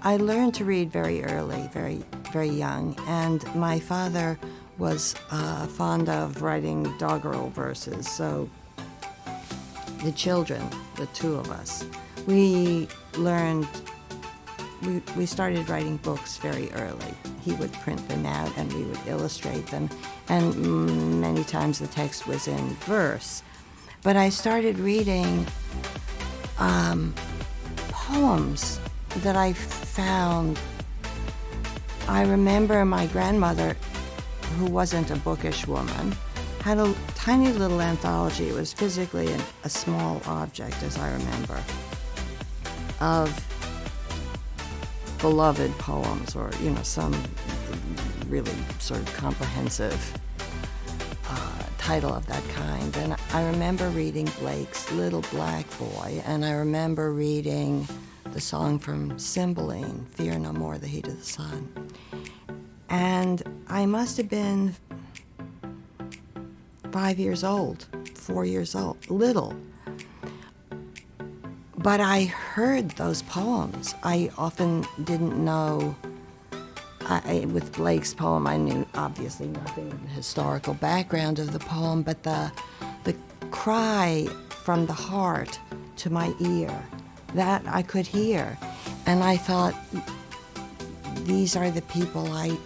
I learned to read very early, very, very young, and my father was fond of writing doggerel verses, so the children, the two of us, we started writing books very early. He would print them out and we would illustrate them, and many times the text was in verse. But I started reading poems that I found. I remember my grandmother, who wasn't a bookish woman, had a tiny little anthology. It was physically a small object, as I remember, of beloved poems, or some really sort of comprehensive title of that kind. And I remember reading Blake's Little Black Boy, and I remember reading the song from Cymbeline, Fear No More, the Heat of the Sun. And I must have been 5 years old, 4 years old, little. But I heard those poems. I often didn't know, with Blake's poem, I knew obviously nothing of the historical background of the poem, but the cry from the heart to my ear, that I could hear. And I thought, these are the people I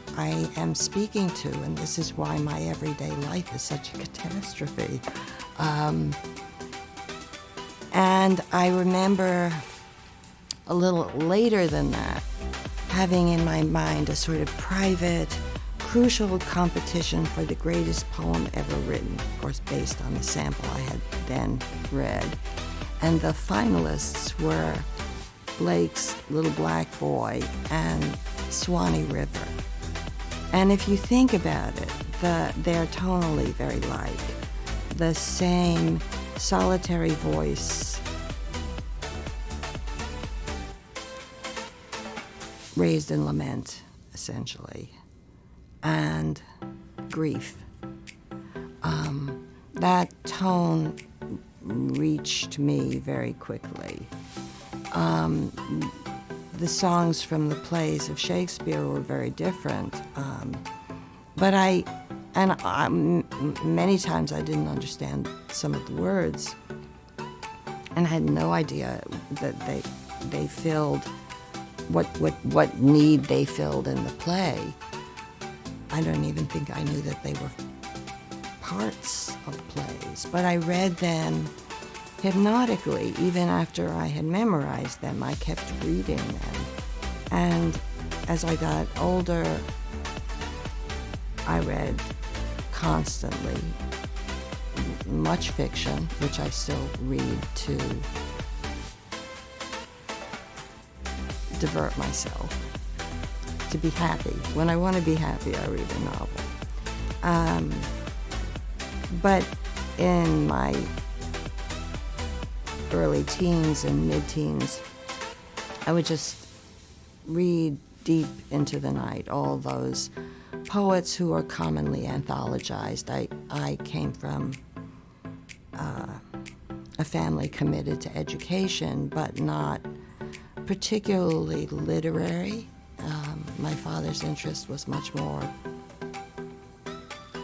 am speaking to, and this is why my everyday life is such a catastrophe. And I remember a little later than that, having in my mind a sort of private, crucial competition for the greatest poem ever written, of course based on the sample I had then read. And the finalists were Blake's Little Black Boy and Swanee River. And if you think about it, they're tonally very like. The same solitary voice, raised in lament, essentially, and grief. That tone reached me very quickly. The songs from the plays of Shakespeare were very different, but many times I didn't understand some of the words, and I had no idea that they filled what need they filled in the play. I don't even think I knew that they were parts of plays, but I read them hypnotically. Even after I had memorized them, I kept reading them. And as I got older, I read constantly much fiction, which I still read to divert myself, to be happy. When I want to be happy, I read a novel. But in my early teens and mid-teens, I would just read deep into the night all those poets who are commonly anthologized. I came from a family committed to education, but not particularly literary. My father's interest was much more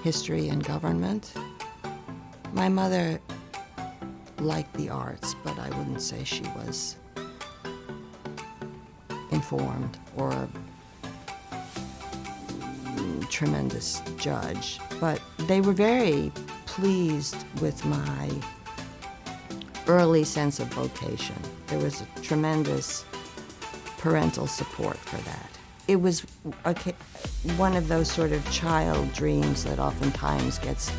history and government. My mother liked the arts, but I wouldn't say she was informed or a tremendous judge. But they were very pleased with my early sense of vocation. There was a tremendous parental support for that. It was one of those sort of child dreams that oftentimes gets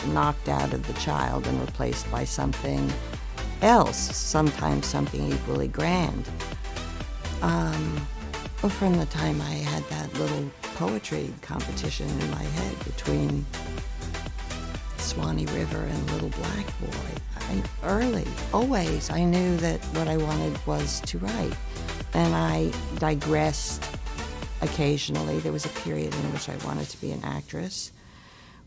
knocked out of the child and replaced by something else, sometimes something equally grand. From the time I had that little poetry competition in my head between Swanee River and Little Black Boy, always, I knew that what I wanted was to write. And I digressed occasionally. There was a period in which I wanted to be an actress,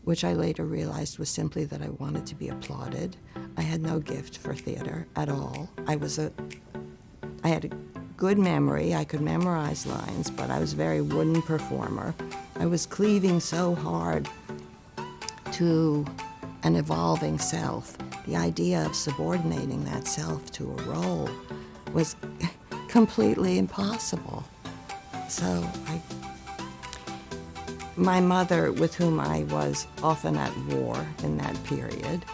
which I later realized was simply that I wanted to be applauded. I had no gift for theater at all. I had a good memory. I could memorize lines, but I was a very wooden performer. I was cleaving so hard to an evolving self. The idea of subordinating that self to a role was completely impossible. So my mother, with whom I was often at war in that period,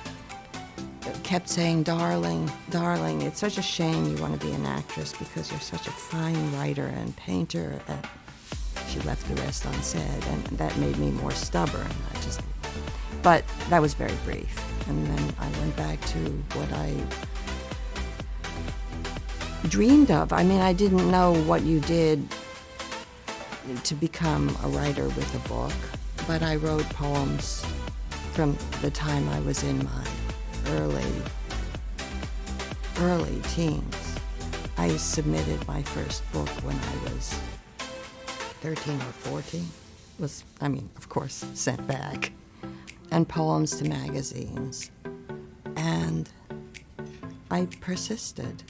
kept saying, darling, darling, it's such a shame you want to be an actress because you're such a fine writer and painter. And she left the rest unsaid, and that made me more stubborn. But that was very brief. And then I went back to what I dreamed of. I mean, I didn't know what you did to become a writer with a book, but I wrote poems from the time I was in my early teens. I submitted my first book when I was 13 or 14. Of course, sent back. And poems to magazines. And I persisted.